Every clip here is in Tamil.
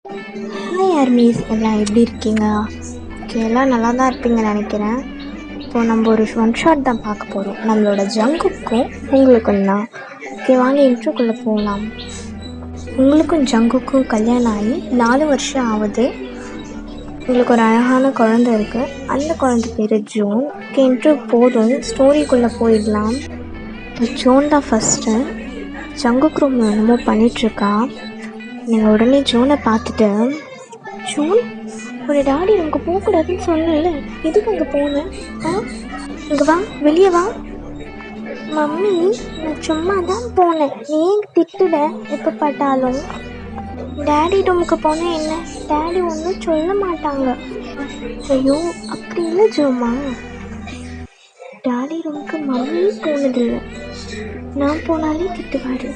ஹாய் ஆர்மீஸ், எல்லாம் எப்படி இருக்கீங்க? ஓகே, எல்லாம் நல்லா தான் இருப்பீங்கன்னு நினைக்கிறேன். இப்போது நம்ம ஒரு ஒன் ஷாட் தான் பார்க்க போகிறோம், நம்மளோட ஜங்குக்கும் உங்களுக்கும் தான். ஓகே, வாங்க இன்ட்ரோக்குள்ளே போகலாம். உங்களுக்கும் ஜங்குக்கும் கல்யாணம் ஆகி 4 வருஷம் ஆகுது. உங்களுக்கு ஒரு அழகான குழந்தை இருக்குது. அந்த குழந்தை பேர் ஜோன். ஓகே, இன்ட்ரோ போதும், ஸ்டோரிக்குள்ளே போயிடலாம். இப்போ ஜோன் தான் ஃபஸ்ட்டு ஜங்குக்கு ரூமில் என்னமோ பண்ணிகிட்ருக்கா. நீங்கள் உடனே ஜோனை பார்த்துட்டு, ஜோன், ஒரு டாடி நமக்கு போகக்கூடாதுன்னு சொன்னல, எதுக்கு அங்கே போனேன்? இங்கே வா, வெளியே வா. மம்மி, நான் சும்மா தான் போனேன், நீ ஏன் திட்டுட? எப்போ பார்த்தாலும் டேடி ரூமுக்கு போனேன், என்ன டேடி ஒன்றும் சொல்ல மாட்டாங்க. ஐயோ, அப்படி இல்லை ஜோமா, டாடி ரூமுக்கு மம்மி போனதில்லை, நான் போனாலே திட்டுவாரு.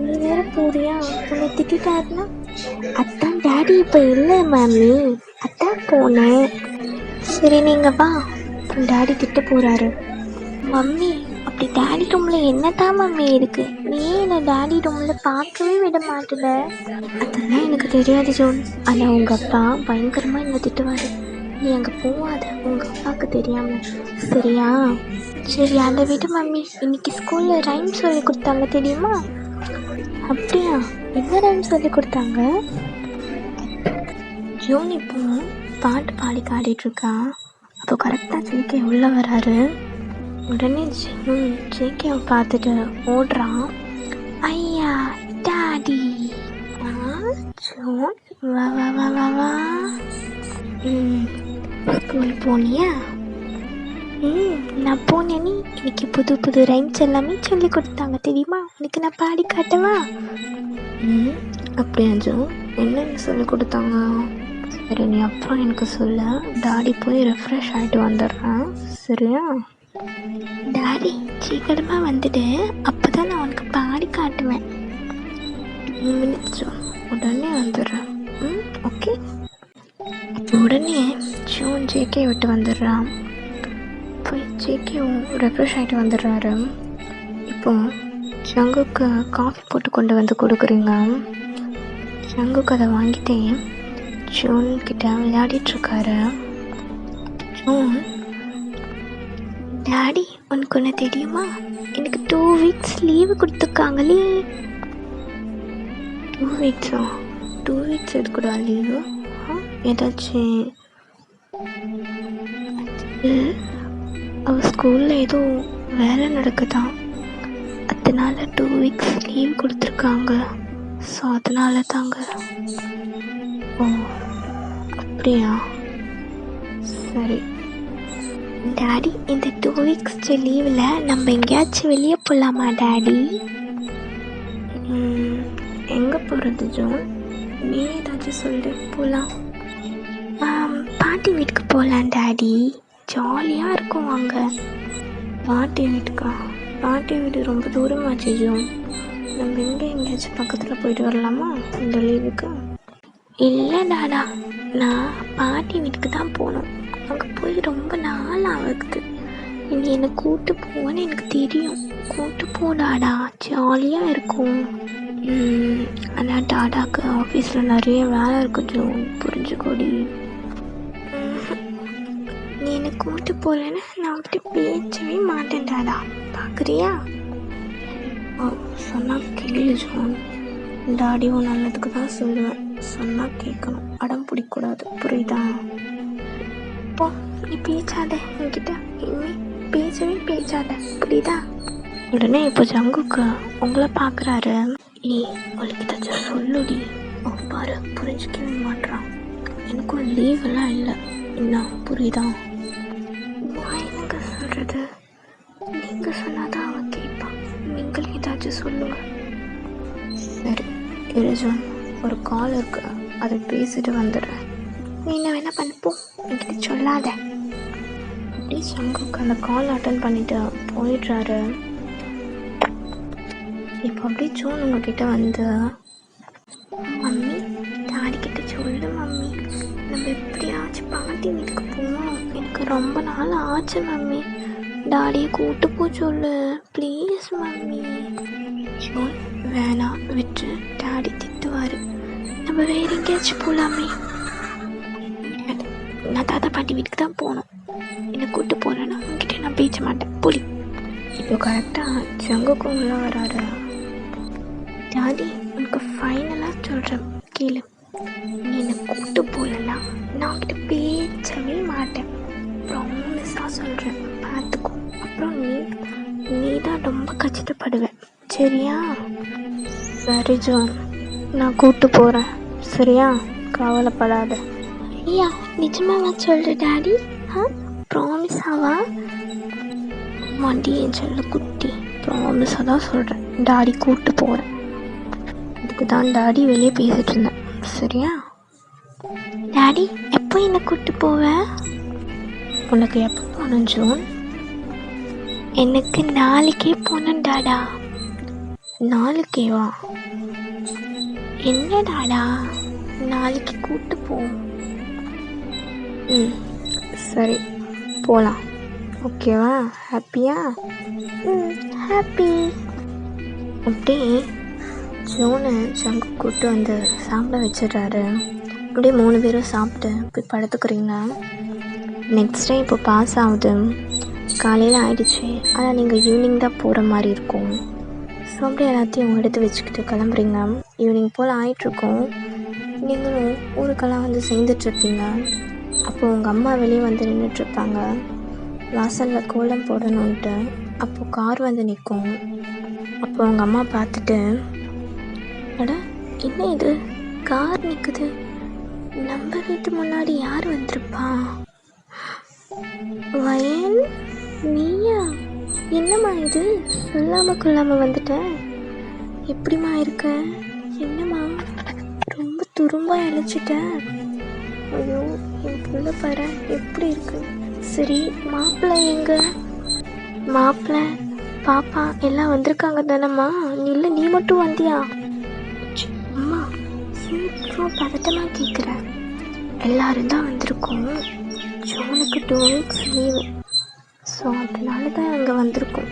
நீ வேற போறியா? உன்னை திட்டாருன்னா? அத்தான் டேடி இப்போ இல்லை மம்மி, அத்தான் போனேன். சரி நீங்கள் வா. அப்புறம் டேடி திட்ட போகிறாரு. மம்மி, அப்படி டேடி ரூமில் என்னதான் மம்மி இருக்கு? நீ என்னை டேடி ரூமில் பார்க்கவே விட மாட்டேல. அதெல்லாம் எனக்கு தெரியாது ஜோன், ஆனால் உங்கள் அப்பா பயங்கரமாக என்னை திட்டுவார். நீ அங்கே போகாத, உங்கள் அப்பாவுக்கு தெரியாமல், சரியா? சரி, அதை விட மம்மி, இன்னைக்கு ஸ்கூலில் ரைம் சொல்லி கொடுத்தாங்க தெரியுமா? அப்படியா? என்ன ரைம் சொல்லி கொடுத்தாங்க? ஜோன் இப்போ பாட்டு பாடி காட்டிகிட்ருக்கா. அப்போ கரெக்டாக ஜேகே உள்ளே வராரு. உடனே ஜேகேவை பார்த்துட்டு ஓடுறான். ஐயா டாடி. ஜோன், வா வா வா வா வா. ஸ்கூல் போனியா? நான் போனேனே, இன்னைக்கு புது புது ரைம்ஸ் எல்லாமே சொல்லி கொடுத்தாங்க தெரியுமா? உனக்கு நான் பாடி காட்டவா? அப்படியா ஜோ, என்னென்னு சொல்லி கொடுத்தாங்க? சரி, நீ அப்புறம் எனக்கு சொல்ல, டாடி போய் ரெஃப்ரெஷ் ஆகிட்டு வந்துடுறேன், சரியா? டாடி சீக்கிரமாக வந்துட்டு, அப்போ தான் நான் உனக்கு பாடி காட்டுவேன். 2 மினிட்ஸ், உடனே வந்துடுறேன். ஓகே. உடனே ஜோன் ஜேகே விட்டு வந்துடுறான். போய் ஜேகேவும் ரெஃப்ரெஷ் ஆகிட்டு வந்துடுறாரு. இப்போ ஜங்குக்கு காஃபி போட்டு கொண்டு வந்து கொடுக்குறீங்க. ஜங்குக்கு அதை வாங்கிட்டே ஜோன் கிட்ட விளையாடிட்டுருக்காரு. ஜோன், டாடி உனக்கு ஒன்று தெரியுமா? எனக்கு 2 வீக்ஸ் லீவு கொடுத்துருக்காங்களே. 2 வீக்ஸா? 2 வீக்ஸ் எடுக்கூடா லீவு? ஏதாச்சும் அவள் ஸ்கூலில் ஏதோ வேலை நடக்குதான், அதனால 2 வீக்ஸ் லீவ் கொடுத்துருக்காங்க. ஸோ அதனால தாங்க. ஓ அப்படியா? சரி டாடி, இந்த 2 வீக்ஸ் லீவில் நம்ம எங்கேயாச்சும் வெளியே போகலாமா டாடி? எங்கே போகிறது ஜோன்? நீ ஏதாச்சும் சொல்லு, போகலாம். பாட்டி வீட்டுக்கு போகலாம் டாடி, ஜாலியாக இருக்கும். வாங்க. பாட்டி வீட்டுக்கா? பாட்டி வீடு ரொம்ப தூரமாச்சு ஜோன், நம்ம எங்கேயாச்சும் பக்கத்தில் போயிட்டு வரலாமா இந்த லீவுக்கு? இல்லை டாடா, நான் பாட்டி வீட்டுக்கு தான் போகணும். அங்கே போய் ரொம்ப நாள் ஆகுது. நீ என்னை கூப்பிட்டு போவேன்னு எனக்கு தெரியும். கூப்பிட்டு போடாடா, ஜாலியாக இருக்கும். ஆனால் டாடாக்கு ஆஃபீஸில் நிறைய வேலை இருக்கு ஜோன், புரிஞ்சுக்கோடி. நீ என்னை கூப்பிட்டு போகலன்னு நான் அப்படி பேசவே மாட்டேன் டாடா, பார்க்குறியா? சொன்னால் கேளு ஜோன், டாடியும் நல்லதுக்கு தான் சொல்லுவேன், சொன்னால் கேட்கணும், அடம் பிடிக்கூடாது, புரியுதா? இப்போ நீ பேசாத, என்கிட்ட இனிமே பேசாத, புரியுதா? உடனே இப்போ ஜங்குக்கு உங்களை பார்க்குறாரு. உங்களுக்கு ஏதாச்சும் சொல்லுடி. பாரு, புரிஞ்சுக்கவே மாட்றான். எனக்கும் லீவெல்லாம் இல்லை, என்ன புரியுதா? நான் என்னங்க சொல்கிறது? நீங்கள் சொன்னாதான் அவன் கேட்பான், நீங்களும் ஏதாச்சும் சொல்லுங்க. சரி ஜோன், ஒரு கால் இருக்கு, அதை பேசிட்டு வந்துடுறேன். நீ என்ன வேணா பண்ணப்போ, என்கிட்ட சொல்லாத. அப்படியே ஜங்குக்கு அந்த கால் அட்டன் பண்ணிட்டு போயிடுறாரு. இப்போ அப்படியே ஜோன் உங்ககிட்ட வந்து, மம்மி டாடி கிட்ட சொல்லு மம்மி, நம்ம எப்படியாச்சும் பாட்டி வீட்டுக்கு போகணும், எனக்கு ரொம்ப நாள் ஆச்சு மம்மி, டாடியை கூப்பிட்டு போ சொல்லு ப்ளீஸ் மம்மி. ஜோன், வேணாம் விட்டு, டாடி திட்டுவார், நம்ம வேறு எங்கேயாச்சும் போகலாமே. நான் தாத்தா பாட்டி வீட்டுக்கு தான் போகணும். என்னை கூப்பிட்டு போகிறேன்னா அவங்ககிட்ட நான் பேச மாட்டேன். புடி. இப்போ கரெக்டாக ஜங்குக்கும் உள்ள வராரு. டாடி, உனக்கு ஃபைனலாக சொல்கிறேன் கேளு. நீ என்னை கூப்பிட்டு போகலன்னா நான் அவங்ககிட்ட பேசவே மாட்டேன். ப்ராமிஸாக சொல்கிறேன், பார்த்துக்கோ. அப்புறம் நீ தான் ரொம்ப கஷ்டப்படுவேன், சரியா? சரி ஜோன், நான் கூப்பிட்டு போகிறேன், சரியா? கவலைப்படாத. ஐயா, நிஜமாவா சொல்கிற டாடி? ப்ராமிஸாவா? மாண்டி என் செல்ல குட்டி, ப்ராமிஸாக தான் சொல்கிறேன். டாடி கூப்பிட்டு போகிறேன். அதுக்கு தான் டாடி வெளியே பேசிகிட்டு இருந்தேன், சரியா? டாடி, எப்போ என்னை கூப்பிட்டு போவேன்? உனக்கு எப்போ போகணும் ஜோன்? எனக்கு நாளைக்கே போகணும் டாடா. நாளைக்கேவா? என்ன டாடா, நாளைக்கு கூப்பிட்டு போ. சரி, போகலாம். ஓகேவா? ஹாப்பியா? ஹாப்பி. அப்படியே ஜோனு ஜங்கு கூப்பிட்டு வந்து சாப்பிட வச்சிடுறாரு. அப்படியே 3 பேரும் சாப்பிட்டு போய் படுத்துக்கிறீங்க. நெக்ஸ்ட் டே இப்போ பாஸ் ஆகுது. காலையில் ஆகிடுச்சு. ஆனால் நீங்கள் ஈவினிங் தான் போகிற மாதிரி இருக்கும். ஸோ அப்படியே எல்லாத்தையும் எடுத்து வச்சுக்கிட்டு கிளம்புறீங்க. ஈவினிங் போல் ஆகிட்ருக்கோம். நீங்களும் ஊருக்கெல்லாம் வந்து சேர்ந்துட்ருப்பீங்க. அப்போது உங்கள் அம்மா வெளியே வந்து நின்றுட்டுருப்பாங்க, வாசலில் கோலம் போடணுன்ட்டு. அப்போது கார் வந்து நிற்கும். அப்போ உங்கள் அம்மா பார்த்துட்டு, அட என்ன இது, கார் நிற்குது, நம்ம வீட்டு முன்னாடி யார் வந்திருப்பா? வயன், நீயா? என்னம்மா இது, சொல்லாமல் கொள்ளாமல் வந்துட்டேன். எப்படிம்மா இருக்க? என்னம்மா ரொம்ப துரும்பாக இழைச்சிட்டேன். ஐயோ, என் புள்ள பாரு எப்படி இருக்கு. சரி, மாப்பிள்ளை எங்க? மாப்பிள்ளை பாப்பா எல்லாம் வந்திருக்காங்க தானம்மா? இல்லை, நீ மட்டும் வந்தியா? அம்மா, சீக்கிரம் பதட்டமாக கேட்குறேன். எல்லோரும் தான் வந்திருக்கோம். ஜோனுக்கு 2 weeks லீவு. ஸோ அதனால தான் அங்கே வந்திருக்கோம்.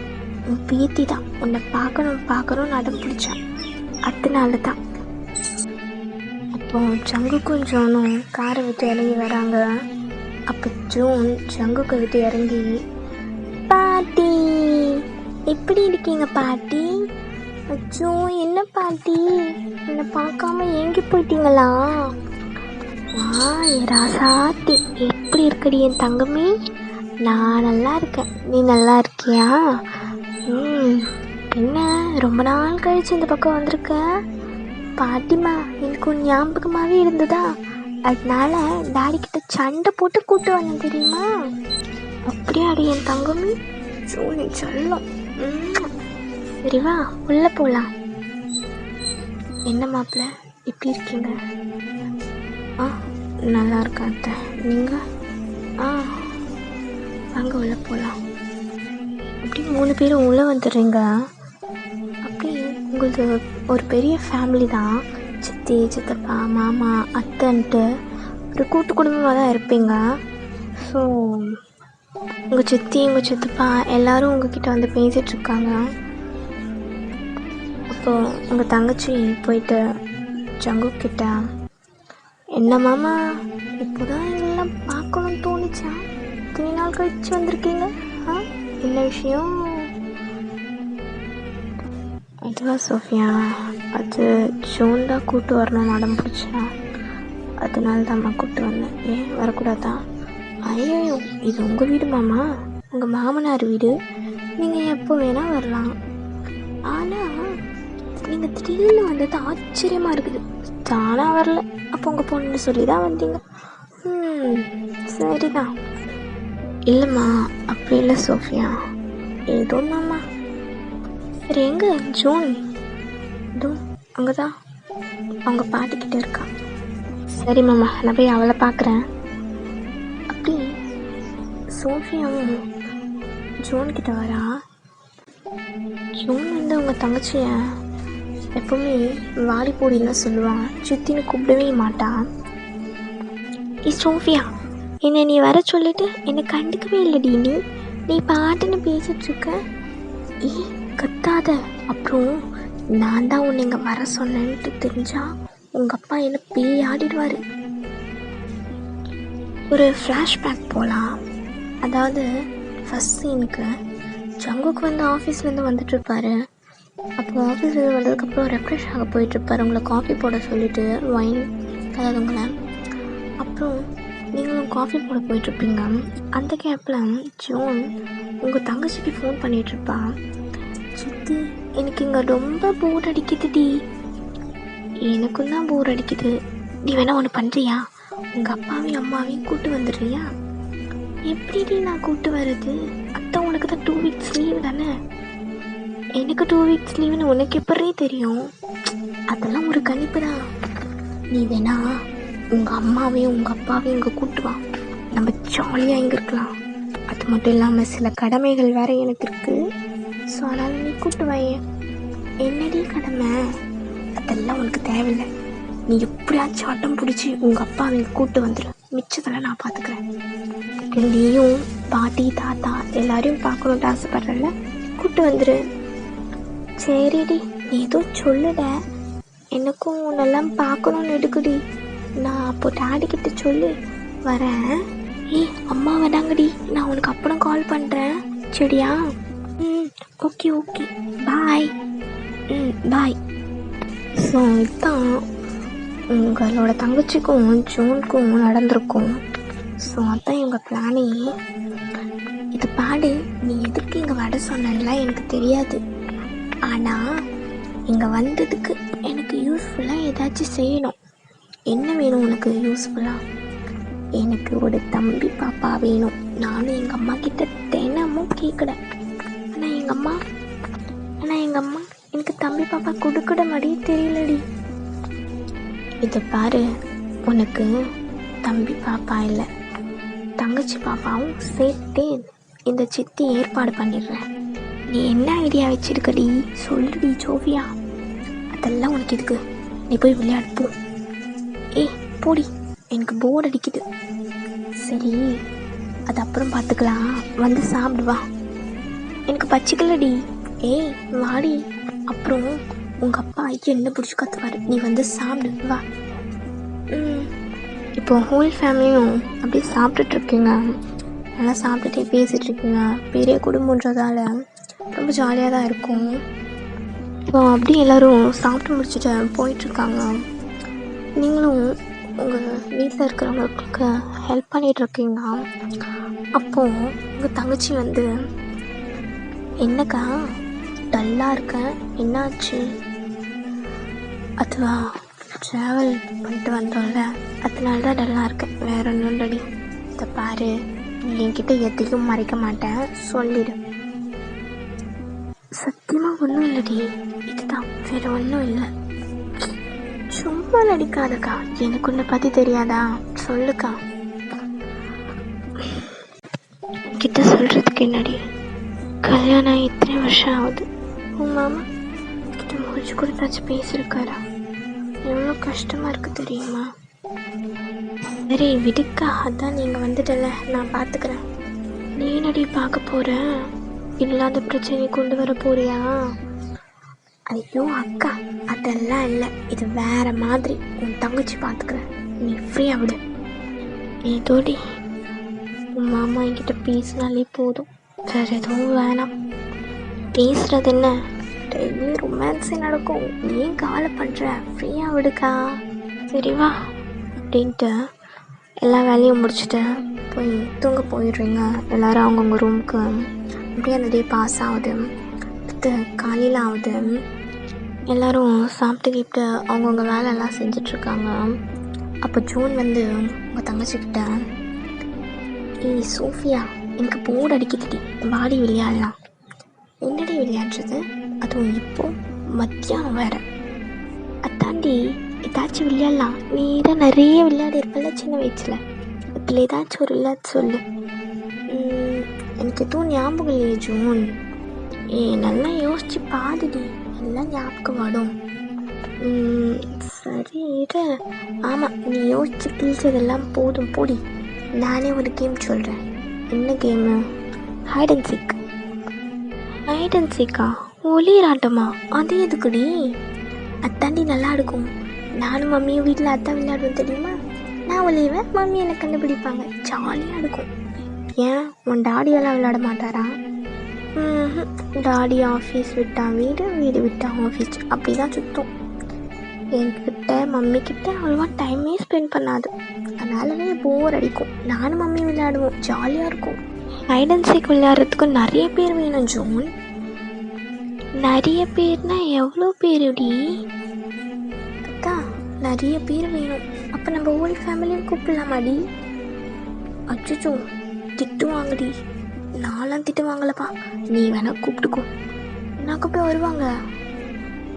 உன் பேத்தி தான் உன்னை பார்க்கணும் அடம் பிடிச்சான், அதனால தான். அப்போ ஜங்குக்கும் ஜோனும் காரை விட்டு இறங்கி வராங்க. அப்போ ஜோன் ஜங்குக்கு விட்டு இறங்கி, பாட்டி எப்படி இருக்கீங்க பாட்டி? அச்சோ, என்ன பாட்டி, என்னை பார்க்காம ஏங்கி போயிட்டீங்களா? ராசாட்டி, எப்படி இருக்கடி என் தங்கமே? நான் நல்லா இருக்கேன், நீ நல்லா இருக்கியா? என்ன ரொம்ப நாள் கழிச்சு இந்த பக்கம் வந்திருக்க? பாட்டிமா, எனக்கு ஒரு ஞாபகமாகவே இருந்ததா, அதனால டாடி கிட்ட சண்டை போட்டு கூப்பிட்டு வந்தேன் தெரியுமா? அப்படியாடி என் தங்கமே? சோனி சொல்லும். சரி வா, உள்ளே போகலாம். என்ன மாப்பிள்ள, எப்படி இருக்கீங்க? நல்லா இருக்கேன் அத்தை, நீங்கள்? வாங்க உள்ளே போகலாம். அப்படி 3 பேரும் உள்ளே வந்துடுறீங்க. அப்படி உங்களுக்கு ஒரு பெரிய ஃபேமிலி தான். சித்தி, சித்தப்பா, மாமா, அத்தைன்ட்டு ஒரு கூட்டு குடும்பமாக தான் இருப்பீங்க. ஸோ உங்கள் சித்தி, உங்கள் சித்தப்பா எல்லோரும் உங்ககிட்ட வந்து பேசிகிட்ருக்காங்க. அப்போது உங்கள் தங்கச்சி போயிட்டு ஜங்கு கிட்ட, என்ன மாமா, இப்போ தான் எங்களெல்லாம் பார்க்கணும்னு தோணுச்சா? இத்தனை நாள் கழிச்சு வந்திருக்கீங்க, என்ன விஷயம்? அதுவா சோஃபியா, அது ஜோன் தான் கூப்பிட்டு வரணும்னு அடம் பிடிச்சா, அதனால தான்மா கூப்பிட்டு வந்தேன். ஏன் வரக்கூடாதா? ஐயோ, இது உங்கள் வீடு மாமா, உங்கள் மாமனார் வீடு, நீங்கள் எப்போ வேணால் வரலாம். ஆனால் நீங்கள் திடீர்னு வந்தது ஆச்சரியமாக இருக்குது. தானாக வரல, அப்போ உங்கள் பொண்ணு சொல்லி தான் வந்தீங்க. சரிதான். இல்லைம்மா, அப்படி இல்லை சோஃபியா, ஏதோ மாமா. சரி, எங்கே ஜோன்? இதோ அங்கே தான் அவங்க பாட்டிக்கிட்ட இருக்கா. சரி மாமா, நான் போய் அவளை பார்க்குறேன். அப்படி சோஃபியாவும் ஜோன்கிட்ட வரா. ஜோன் வந்து அவங்க தங்கச்சியை எப்போவுமே வாடி போடிலாம் சொல்லுவான், சித்தின்னு கூப்பிடவே மாட்டான். சோஃபியா, என்னை நீ வர சொல்லிட்டு என்னை கண்டுக்கவே இல்லடி. நீ பாட்டுன்னு பேசிகிட்ருக்க. கத்தாத, அப்புறம் நான் தான் உன்னை இங்கே வர சொன்னேன்ட்டு தெரிஞ்சா உங்கள் அப்பா என்ன பேய் ஆடிடுவார். ஒரு ஃப்ளாஷ்பேக் போகலாம். அதாவது ஃபஸ்ட் சீனுக்கு ஜங்குக்கு வந்து ஆஃபீஸ்லேருந்து வந்துட்டுருப்பாரு. அப்போ ஆஃபீஸ்லேருந்து வந்ததுக்கப்புறம் ரெஃப்ரெஷ் ஆக போயிட்டுருப்பாரு. உங்களை காஃபி போட சொல்லிவிட்டு வைன், அதாவது உங்களை. அப்புறம் நீங்களும் காஃபி போட போயிட்டுருப்பீங்க. அந்த கேப்பில் ஜோன் உங்கள் தங்கச்சிக்கு ஃபோன் பண்ணிகிட்ருப்பா. சித்தி, எனக்கு இங்கே ரொம்ப போர் அடிக்குதுடி. எனக்கும் தான் போர் அடிக்குது. நீ வேணா ஒன்று பண்ணுறியா? உங்கள் அப்பாவையும் அம்மாவையும் கூப்பிட்டு வந்துடுறியா? எப்படிடி நான் கூப்பிட்டு வர்றது? அத்தை உனக்கு தான் 2 வீக்ஸ் லீவ் தானே. எனக்கு 2 வீக்ஸ் லீவுன்னு உனக்கு எப்படி தெரியும்? அதெல்லாம் ஒரு கணிப்பு தான். நீ வேணா உங்கள் அம்மாவையும் உங்கள் அப்பாவையும் இங்கே கூப்பிட்டு வா. நம்ம ஜாலியாக இங்கே இருக்கலாம். அது மட்டும் இல்லாமல் சில கடமைகள் வேறு எனக்கு இருக்குது. ஸோ அதனால் நீ கூப்பிட்டு வாயேன். என்னடி கடமை? அதெல்லாம் உனக்கு தேவையில்லை. நீ எப்படியாச்சும் ஆட்டம் பிடிச்சி உங்கள் அப்பாவை இங்கே கூப்பிட்டு வந்துடு. மிச்சத்தெல்லாம் நான் பார்த்துக்கிறேன். நீயும் பாட்டி தாத்தா எல்லாரையும் பார்க்கணுன்ட்டு ஆசைப்படுறல, கூப்பிட்டு வந்துடு. சரிடி, நீ ஏதோ சொல்லுட. எனக்கும் உன்னெல்லாம் பார்க்கணுன்னு எடுக்குடி. நான் அப்போ டாடிக்கிட்ட சொல்லி வரேன். அம்மா வராங்கடி, நான் உனக்கு அப்புறம் கால் பண்ணுறேன். சரியா? ஓகே ஓகே, பாய். பாய். ஸோ இதுதான் உங்களோட தங்கச்சிக்கும் ஜோனுக்கும் நடந்திருக்கும். ஸோ அதுதான் இவங்க பிளானே. இது பாடு, நீ எதுக்கு இங்கே வர சொன்னல எனக்கு தெரியாது. ஆனால் இங்கே வந்ததுக்கு எனக்கு யூஸ்ஃபுல்லாக ஏதாச்சும் செய்யணும். என்ன வேணும் உனக்கு யூஸ்ஃபுல்லாக? எனக்கு ஒரு தம்பி பாப்பா வேணும். நானும் எங்கள் அம்மா கிட்ட தினமும் கேட்குறேன். ஆனால் எங்கள் அம்மா எனக்கு தம்பி பாப்பா கொடுக்குற மாதிரியே தெரியலடி. இதை பாரு, உனக்கு தம்பி பாப்பா இல்லை, தங்கச்சி பாப்பாவும் சேர்த்தே இந்த சித்தி ஏற்பாடு பண்ணிடுறேன். நீ என்ன ஐடியா வச்சிருக்கடி? சொல்லுடி சோஃபியா. அதெல்லாம் உனக்கு இருக்கு. நீ போய் விளையாடு போ. போடி, எனக்கு போர் அடிக்குது. சரி, அது அப்புறம் பார்த்துக்கலாம். வந்து சாப்பிடுவா. எனக்கு பச்சிக்கலடி. வாடி. அப்புறம் உங்கள் அப்பா என்ன பிடிச்சி கற்றுவார். நீ வந்து சாப்பிடு, வா. இப்போ ஹோல் ஃபேமிலியும் அப்படியே சாப்பிட்டுட்ருக்கீங்க. நல்லா சாப்பிட்டுட்டே பேசிகிட்ருக்கீங்க. பெரிய குடும்பன்றதால ரொம்ப ஜாலியாக தான் இருக்கும். இப்போ அப்படியே எல்லோரும் சாப்பிட்டு முடிச்சுட்டு போயிட்டுருக்காங்க. நீங்களும் உங்கள் வீட்டில் இருக்கிறவங்களுக்கு ஹெல்ப் பண்ணிகிட்ருக்கீங்க. அப்போது உங்கள் தங்கச்சி வந்து, என்னக்கா டல்லாக இருக்கேன், என்னாச்சு? அதுவா, ட்ராவல் பண்ணிட்டு வந்தோம்ல, அதனால தான் டல்லாக இருக்கேன், வேற ஒன்றும் இல்லடி. இதை பாரு, நீ என்கிட்ட எதையும் மறைக்க மாட்டேன், சொல்லிடு. சத்தியமாக ஒன்றும் இல்லடி, இதுதான், வேற ஒன்றும் இல்லை. சும்மா நடிக்காதக்கா, எனக்கு உன்னை பற்றி தெரியாதா? சொல்லுக்கா. கிட்ட சொல்கிறதுக்கு என்னடி, கல்யாணம் இத்தனை வருஷம் ஆகுது. உன் மாமா கிட்ட முடிச்சு கொடுத்தாச்சும் பேசியிருக்காரா? எவ்வளோ கஷ்டமாக இருக்குது தெரியுமா? சரி விடுக்கா, அதான் நீங்கள் வந்துட்டல, நான் பார்த்துக்கிறேன். நீ என்னடி பார்க்க போகிற? இல்லாத பிரச்சனையை கொண்டு வர போறியா? ஐயோ அக்கா, அதெல்லாம் இல்லை, இது வேற மாதிரி. உன் தங்கச்சி பார்த்துக்கிறேன், நீ ஃப்ரீயாக விடு. ஏதோடி, உன் மாமா என்கிட்ட பேசினாலே போதும், வேறு எதுவும் வேணாம். பேசுகிறது என்ன, டெய்லி ரொமான்ஸே நடக்கும். நீ ஏன் கவலை பண்ணுற? ஃப்ரீயாக விடுக்கா. சரி வா அப்படின்ட்டு எல்லா வேலையும் முடிச்சுட்டு போய் தூங்க போயிடுறீங்க. எல்லோரும் அவங்கவுங்க ரூமுக்கு. அப்படியே அந்த டே பாஸ் ஆகுது. அடுத்து காலையில் ஆகுது. எல்லோரும் சாப்பிட்டு அவங்கவுங்க வேலையெல்லாம் செஞ்சிட்ருக்காங்க. அப்போ ஜோன் வந்து உங்கள் தங்கச்சிக்கிட்ட, சோஃபியா, எனக்கு போர்டு அடிக்குதுடி, வாடி விளையாடலாம். என்னடி விளையாடுறது? அதுவும் இப்போது மத்தியானம் வேறு. அதாண்டி, ஏதாச்சும் விளையாடலாம். நீ தான் நிறைய விளையாடி இருப்பல சின்ன வயசில், அதில் ஏதாச்சும் ஒரு விளையாட்டு சொல்லு. எனக்கு எதுவும் ஞாபகம் இல்லையே ஜோன். நல்லா யோசிச்சு பாடுடி, எல்லாம் ஞாபகம் வரும். சரி இரு. ஆமாம், நீ யோசிச்சு கிழிச்சதெல்லாம் போதும் போடி. நானே ஒரு கேம் சொல்கிறேன். என்ன game? Hide and seek. Hide and சீக்கா? ஒளிராட்டமா? அது எதுக்குடி? அத்தாண்டி நல்லா இருக்கும். நானும் மம்மியும் வீட்டில் அதான் விளையாடுவோம் தெரியுமா. நான் ஒளிவேன், மம்மி என்னை கண்டுபிடிப்பாங்க. ஜாலியாக இருக்கும். ஏன் உன் டாடியெல்லாம் விளையாட மாட்டாரா? டாடி ஆஃபீஸ் விட்டால் வீடு, வீடு விட்டால் ஆஃபீஸ், அப்படி தான் சுற்றும். என்கிட்ட மம்மிக்கிட்ட அவ்வளோவா டைமே ஸ்பெண்ட் பண்ணாது. அதனாலவே போர் அடிக்கும். நானும் மம்மி விளையாடுவோம், ஜாலியாக இருக்கும். ஹைட் அண்ட் சீக் விளையாடுறதுக்கு நிறைய பேர் வேணும் ஜோன். நிறைய பேர்னா எவ்வளோ பேருடி? அக்கா நிறைய பேர் வேணும். அப்போ நம்ம ஹோல் ஃபேமிலியும் கூப்பிடலாமாடி? அச்சோ திட்டுவாங்கடி. நான்லாம் திட்டு வாங்கலப்பா. நீ வேணா கூப்பிட்டுக்கோ. நான் கூப்பிட்டு வருவாங்க.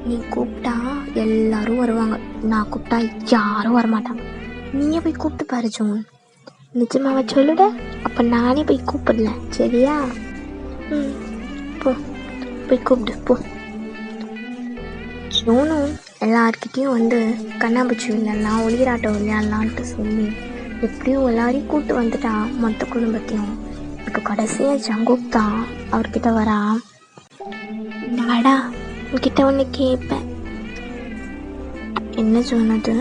நீ கூப்பிட்டா எல்லாரும் வருவாங்க, நான் கூப்பிட்டா யாரும் வரமாட்டாங்க. நீயே போய் கூப்பிட்டு பாரு ஜோன். நிஜமாவ சொல்லுட? அப்போ நானே போய் கூப்பிடல, சரியா? போ போய் கூப்பிடு போ. ஜோனும் எல்லார்கிட்டையும் வந்து கண்ணாம்பூச்சி விளையாடலாம், ஒளிராட்டம் விளையாடலான்ட்டு சொல்லி எப்படியும் எல்லாரையும் கூப்பிட்டு வந்துட்டா மொத்த குடும்பத்தையும். இப்போ கடைசியாக ஜங்குக் தான் அவர்கிட்ட வரா. நாடா உன்கிட்ட ஒன்று கேட்பேன். என்ன சொன்னது?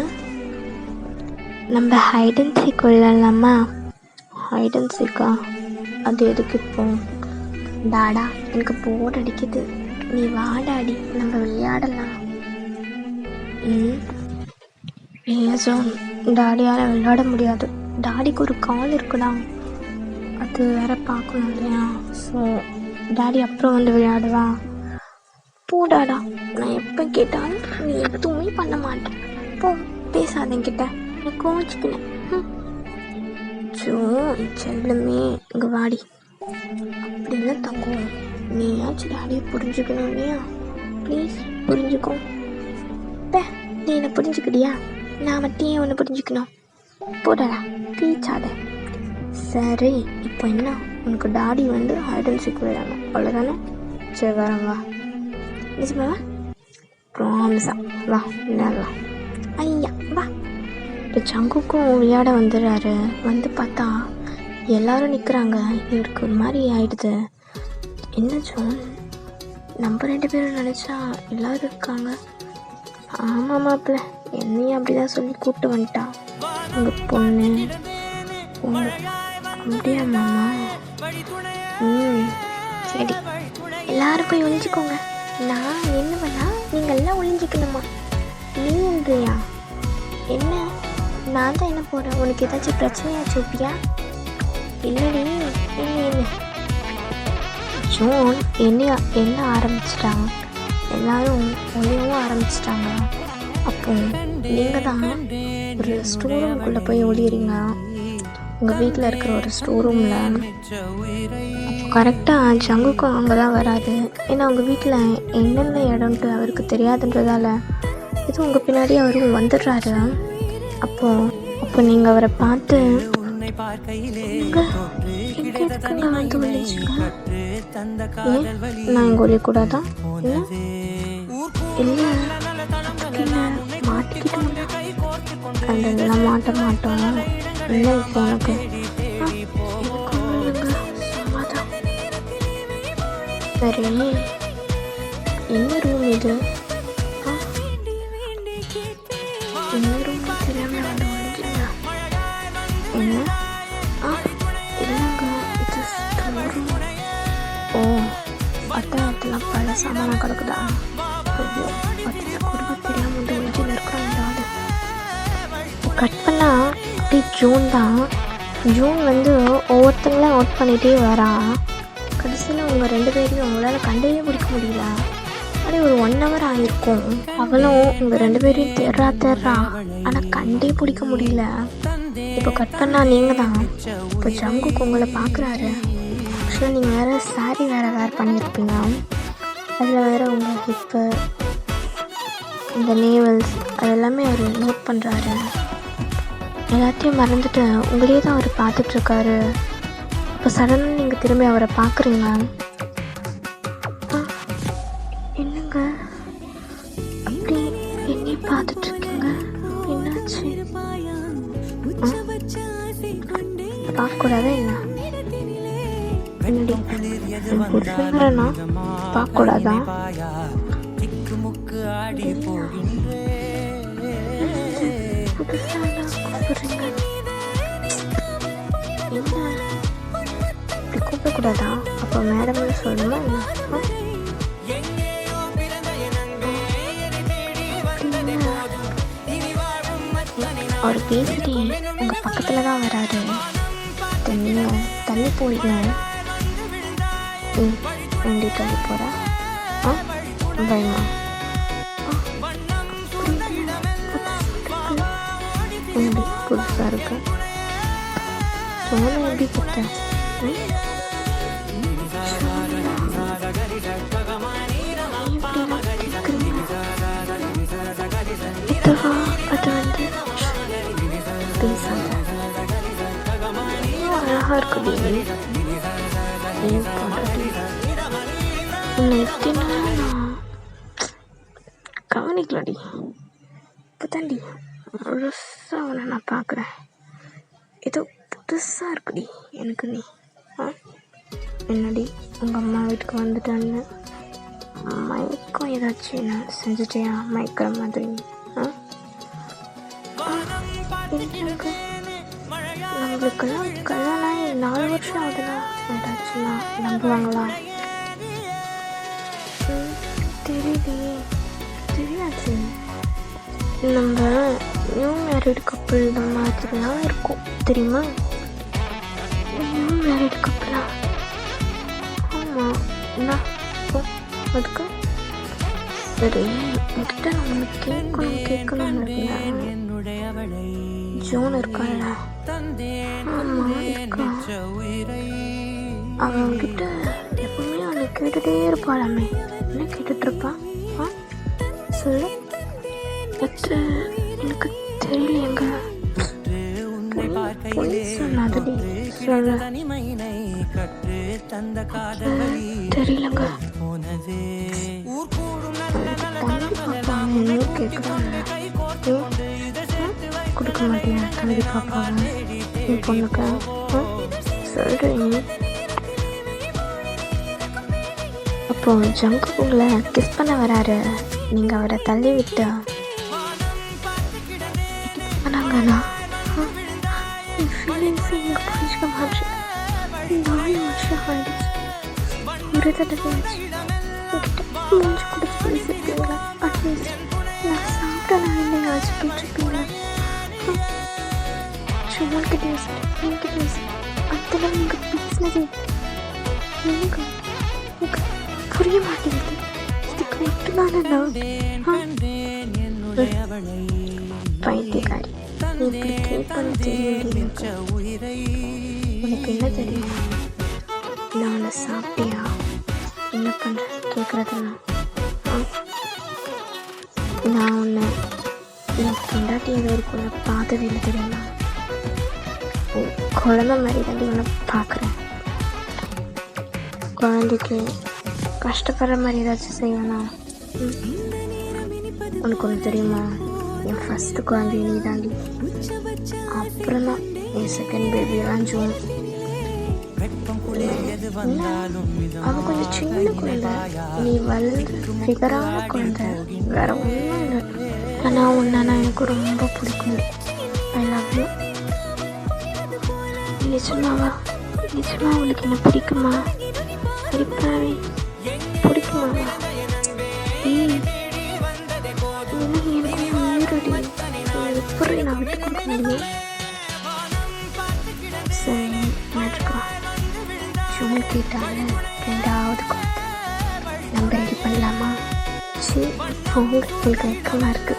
நம்ம ஹைட் அண்ட் சீக் விளையாடலாமா? ஹைட் அண்ட் சீக்கா? அது எதுக்கு இப்போ? டாடா எனக்கு போர் அடிக்குது, நீ வாடாடி நம்ம விளையாடலாம். இல்லை ஜோன், டாடியால் விளையாட முடியாது. டாடிக்கு ஒரு கால் இருக்குடா, அது வேற பார்க்கணும் இல்லையா? ஸோ டாடி அப்புறம் வந்து விளையாடுவா. போடாடா, நான் எப்போ கேட்டாலும் நீ எதுவுமே பண்ண மாட்டேன். போ, பேசாத என்கிட்ட, நான் கோச்சிக்கினேன். ஜோ செல்லுமே இங்கே வாடி. அப்படிலாம் தங்கும். நீயாச்சும் டாடியை புரிஞ்சுக்கணும் இல்லையா? ப்ளீஸ் புரிஞ்சுக்கோ. நீ என்னை புரிஞ்சுக்கிட்டியா? நான் மட்டும் ஏன் ஒன்று புரிஞ்சுக்கணும்? போடா பீச்சாத. சரி இப்போ என்ன, உனக்கு டாடி வந்து ஹைட் அண்ட் சீக் விளையாடணும் அவ்வளோதானே? சரி வரேன், வா. நிஜமாவா? ப்ராமிஸா? வா விளையாடலாம். ஐயா வா. இப்போ ஜங்குக்கும் விளையாட வந்துடுறாரு. வந்து பார்த்தா எல்லாரும் நிற்கிறாங்க. இவருக்கு ஒரு மாதிரி ஆயிடுது. என்ன ஜோன், நம்ம 2 பேரும் நினச்சா எல்லோரும் இருக்காங்க. ஆமாம் மாப்பிள்ள, என்னையும் அப்படி தான் சொல்லி கூப்பிட்டு வந்துட்டா உங்கள் பொண்ணு. அப்படியா மாமா? சரி எல்லாரும் போய் ஒழிஞ்சிக்கோங்க. நான் என்ன பண்ணா நீங்கள் எல்லாம் ஒழிஞ்சிக்கணுமா? நீ என்றியா? என்ன நான் தான் என்ன போகிறேன்? உனக்கு ஏதாச்சும் பிரச்சனையாச்சு ஓப்பியா? இல்லடி. என்ன ஜோன் என்ன ஆரம்பிச்சிட்டாங்க, எல்லாரும் ஒளியவும் ஆரம்பிச்சிட்டாங்க. அப்போ நீங்கள் தான் ஒரு ஸ்டோர் ரூம்குள்ளே போய் ஒளியிறீங்க, உங்கள் வீட்டில் இருக்கிற ஒரு ஸ்டோர் ரூமில். அப்போ கரெக்டாக ஜங்குக்கும் அங்கே தான் வராது. ஏன்னா உங்கள் வீட்டில் என்னென்ன இடம்ட்டு அவருக்கு தெரியாதுன்றதால இது உங்கள் பின்னாடி அவரும் வந்துடுறாரு. அப்போ நீங்கள் அவரை பார்த்து எதுக்குங்க வந்து ஒழிச்சுங்க? ஏன் நான் இங்கே ஒழியக்கூடாதா? இல்லை மாட்டிக்கிட்டோம். அதெல்லாம் மாட்ட மாட்டோம். இல்லை இப்போ உனக்கு சரி. என்ன ரூம் இது? என்ன ரூம் தெரியாமல் வந்து ஒழிஞ்சிங்க? என்ன? இல்லைங்க, இது ஸ்டோர் ரூம். ஓ அதெல்லாம் பல சாமானம் கிடக்குதா? அதில் குடும்பம் தெரியாமல் வந்து ஒழிஞ்சில் இருக்கிறோம். இந்த ஆள் கட் பண்ணால் அப்படி ஜூன் தான். ஜூன் வந்து ஒவ்வொருத்தங்களாம் அவுட் பண்ணிகிட்டே வரா. கடைசியில் அவங்க 2 பேரையும் அவங்களால கண்டே பிடிக்க முடியல. அப்படியே ஒரு 1 hour ஆகிருக்கும். அவளும் உங்கள் 2 பேரையும் தேடுறா. ஆனால் கண்டே பிடிக்க முடியல. இப்போ கட் பண்ணால் நீங்கள் தான். இப்போ ஜங்குக்கு உங்களை பார்க்குறாரு. ஆக்சுவலாக நீங்கள் வேறு சாரீ வேறு பண்ணியிருப்பீங்க. அதில் வேறு உங்கள் ஹிப்பு, இந்த நேவல்ஸ் அதெல்லாமே அவர் நோட் பண்ணுறாரு. எல்லாத்தையும் மறந்துட்டு உங்களையே தான் அவர் பார்த்துட்ருக்காரு. இப்போ சடனாக நீங்கள் திரும்பி அவரை பார்க்குறீங்க. என்னங்க அப்படி என்னை பார்த்துட்ருக்கீங்க? என்னாச்சு? பார்க்கக்கூடாதா என்ன? என்னடி புருஷங்கிறனா பார்க்கக்கூடாதா? புதுசாக கூப்பிடுறீங்க? என்ன இப்படி கூப்பிடக்கூடாதா? அப்போ மேடம்னு சொல்லணுமா என்ன? அவர் பேசிட்டு உங்கள் பக்கத்தில் தான் வராது, நீங்கள் தள்ளி போயிங்க. வண்டி தள்ளி போகிற பயமா? எப்படி புதுசாக இருக்கு? சோனா எப்படி கொடுத்தேன்? அது வந்து பேசாத அழகா இருக்குடி. ஏன் பண்ணுறது உன்னை எப்படின்னா நான் கவனிக்கலடி. இப்போதாண்டி முழுசாக அவனை நான் பார்க்குறேன். ஏதோ புதுசாக இருக்குடி எனக்கு நீ. என்னடி உங்கள் அம்மா வீட்டுக்கு வந்துட்டான்னு மயக்கம் ஏதாச்சும் என்ன செஞ்சுட்டியா? மயக்கிற மாதிரி. நம்மளுக்கெல்லாம் கல்யாணம் ஆகி 4 வருஷம் ஆகுதுன்னா ஏதாச்சுன்னா நம்புவாங்களா? தெரியலையே. தெரியாது. நம்ம நியூ மேரிட் கப்புள் இந்த மாதிரிலாம் இருக்கும் தெரியுமா? நியூ மேரிட் கப்புளா? ஆமாம். என்ன அதுக்கு சரி என்கிட்ட நான் ஒன்று கேட்கணும்னு இருந்தேன். ஜோன் இருக்காள். ஆமாம் இருக்கா. அவன்கிட்ட எப்பவுமே அவனை கேட்டுகிட்டே இருப்பாளாமே. என்ன கேட்டுட்ருப்பான்? சொல்லு. எனக்கு தெரியலையங்க. சொன்னாதடி சொல்ல தெரியலங்க. தம்பி பாப்பா கேட்குறாங்க. கொடுக்க மாட்டேன் தம்பி பாப்பாவை என் பொண்ணுக்கு சொல்கிறீங்க. அப்போ ஜங்கு உங்களை கிஸ் பண்ண வராரு, நீங்கள் அவரை தள்ளி விட்டா பண்ணாங்கண்ணா. என் ஃபீலிங்ஸை நீங்கள் புரிஞ்சுக்க மாட்டேன். 4 வருஷம் ஆயிடுச்சு. ஒரு தடவையாச்சு என்கிட்ட மூஞ்சி கொடுத்து பேசியிருக்கீங்களா? அட்லீஸ்ட் நான் சாப்பிட்டா நான் என்னையாச்சும் கேட்டிருப்பீங்களா? சும்மாக்கிட்டே சார் என்கிட்டே சார் அதெல்லாம் நீங்கள் பேசினது எனக்கு புரிய மாட்டேங்குது. இதுக்கு மட்டும்தானே பைத்தியக்காரி இப்படி கேட்பது தெரியும். உனக்கு என்ன தெரியும்? நான் உன்னை சாப்பிட்டியா என்ன பண்ணுறேன் கேட்குறதுனா? நான் உன்னை என் பொண்டாட்டி ஏதோ இருக்குன்னு பார்த்தது இல்லை தெரியுமா? குழந்த மாதிரி தாண்டி உன்னை பார்க்குறேன். குழந்தைக்கு கஷ்டப்படுற மாதிரி ஏதாச்சும் செய்வேனா? உனக்கு ஒன்று தெரியுமா? என் ஃபஸ்ட்டு குழந்தை நீ தாண்டி. அப்புறம் தான் என் செகண்ட் பேபியெல்லாம் ஜூன். அவள் கொஞ்சம் சின்ன குழந்தை, நீ வளர்ந்து ஃபிகரான குழந்தை, வேற ஒன்றும் இல்லை. ஆனால் உன்னா எனக்கு ரொம்ப பிடிக்கும். I love you. நிஜமாவா? நிஜமா உங்களுக்கு என்ன பிடிக்குமா? பிடிப்பாவே பிடிக்குமாவா? எனக்கு உயிரடி. எப்படி நான் விட்டு கொடுக்க முடியும்? சரி மாற்றிக்கலாம். ஜூன் கேட்டாங்க 2வது குழந்தை. நம்ம ரெடி பண்ணலாமா? சரி உங்களுக்கு வெக்கமாக இருக்கு.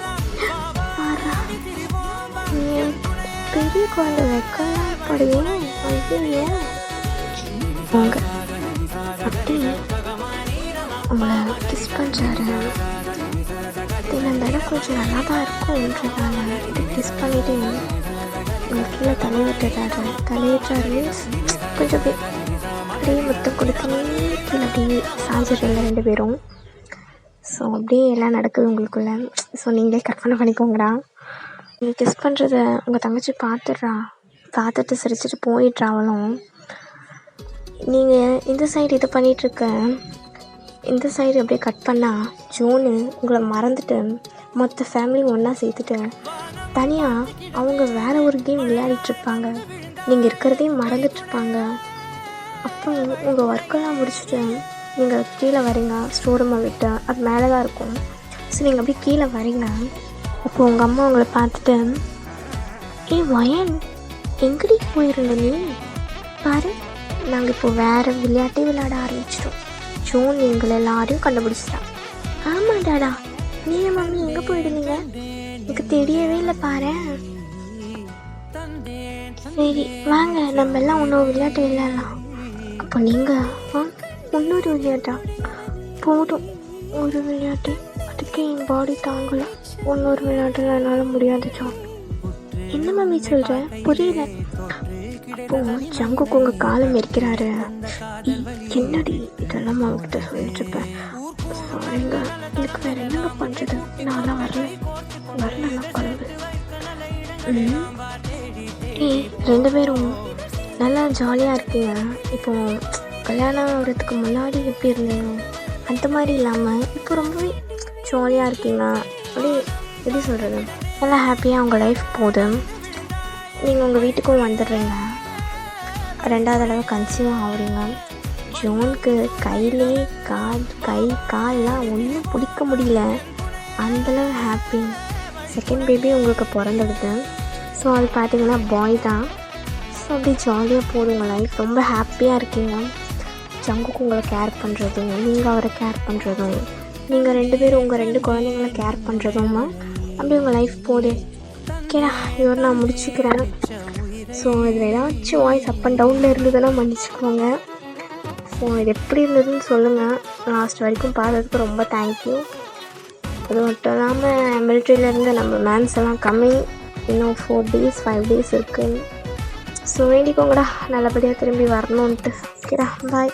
பெரிய குழந்தை வெக்கலாம் படுவேன். ஐயோ உங்க அப்படி உங்களை கிஸ் பண்ணுறாரு. தினம் கொஞ்சம் நல்லா தான் இருக்கும்ன்றதால இது கிஸ் பண்ணிவிட்டு உங்களுக்கு கீழே தலை விட்டுறாரு. தலை விட்டுறாரு கொஞ்சம் அப்படியே முத்தம் கொடுத்துனே கீழே அப்படியே சாஞ்சிடுங்க 2 பேரும். ஸோ அப்படியே எல்லாம் நடக்குது உங்களுக்குள்ள. ஸோ நீங்களே கற்பனை பண்ணிக்கோங்கடா. நீங்கள் கிஸ் பண்ணுறத உங்கள் தங்கச்சி பார்த்துட்றா. பார்த்துட்டு சிரிச்சிட்டு போயிட்றா அவளும். நீங்கள் இந்த சைடு இது பண்ணிகிட்ருக்க, இந்த சைடு அப்படியே கட் பண்ணால் ஜோனு உங்களை மறந்துட்டு மொத்த ஃபேமிலி ஒன்றா சேர்த்துட்டு தனியாக அவங்க வேறு ஒரு கேம் விளையாடிட்டுருப்பாங்க, நீங்கள் இருக்கிறதையும் மறந்துட்டுருப்பாங்க. அப்புறம் உங்கள் ஒர்க்கெல்லாம் முடிச்சுட்டு நீங்கள் கீழே வரீங்க, ஸ்டோர் ரூமை விட்டு, அது மேலே தான் இருக்கும். ஸோ நீங்கள் அப்படியே கீழே வரீங்க. அப்போது உங்கள் அம்மா உங்களை பார்த்துட்டு, வயன் எங்கடி போயிருந்த நீ பாரு, நாங்கள் இப்போ வேறு விளையாட்டே விளையாட ஆரம்பிச்சிட்டோம். ஜோன் எங்களை எல்லாரையும் கண்டுபிடிச்சிட்டான். ஆமாம் டாடா, நீ மம்மி எங்கே போயிடுவீங்க, எனக்கு தெரியவே இல்லை பாரு. சரி வாங்க, நம்ம எல்லாம் இன்னொரு விளையாட்டு விளையாடலாம். அப்போ நீங்கள் இன்னொரு விளையாட்டா? போதும் ஒரு விளையாட்டு, அதுக்கே என் பாடி தாங்கலை. இன்னொரு விளையாட்டுல என்னால் முடியாது ஜோன். என்ன மம்மி சொல்கிற, புரியல. அப்போது ஜங்குக்கு உங்கள் காலம் இருக்கிறாரு. என்னடி இதெல்லாம் அவங்ககிட்ட சொல்லிட்டுருப்பேன். சாரிங்க, இதுக்கு வேறு என்னங்க பண்ணுறது, நான்லாம் வரலன்னா குழம்பு. ரெண்டு பேரும் நல்லா ஜாலியாக இருக்கீங்க. இப்போ கல்யாணம் ஆகிறதுக்கு முன்னாடி எப்படி இருந்தீங்க அந்த மாதிரி இல்லாமல் இப்போ ரொம்பவே ஜாலியாக இருக்கீங்க. அப்படியே எப்படி சொல்கிறது, நல்லா ஹாப்பியாக உங்கள் லைஃப் போகுது. நீங்கள் உங்கள் வீட்டுக்கும் வந்துடுறீங்க. 2வது தடவை கன்சீவ் ஆகுறீங்க. ஜோனுக்கு கையிலே கை கால்லாம் ஒன்றும் பிடிக்க முடியல, அந்தளவு ஹாப்பி. செகண்ட் பேபி உங்களுக்கு பிறந்துடுது. ஸோ அது பார்த்திங்கன்னா பாய் தான். ஸோ அப்படி ஜாலியாக போகுது உங்கள் லைஃப், ரொம்ப ஹாப்பியாக இருக்கீங்க. ஜங்குக்கு உங்களை கேர் பண்ணுறதும், நீங்கள் அவரை கேர் பண்ணுறதும், நீங்கள் 2 பேரும் உங்கள் 2 குழந்தைங்கள கேர் பண்ணுறதும் அப்படி உங்கள் லைஃப் போகுது. ஓகேடா, இவர் நான் முடிச்சுக்கிறேன். ஸோ இதில் ஏதாச்சும் வாய்ஸ் அப் அண்ட் டவுனில் இருந்ததுன்னா மன்னிச்சுக்கோங்க. ஸோ இது எப்படி இருந்ததுன்னு சொல்லுங்கள். லாஸ்ட் வரைக்கும் பார்த்ததுக்கு ரொம்ப தேங்க்யூ. அது மட்டும் இல்லாமல் மிலிட்ரியிலேருந்து நம்ம மேம்ஸ் எல்லாம் கம்மி, இன்னும் 4 days 5 days இருக்குது. ஸோ வேண்டிக்கோங்கடா, நல்லபடியாக திரும்பி வரணுன்ட்டு. ஓகேடா, பாய்.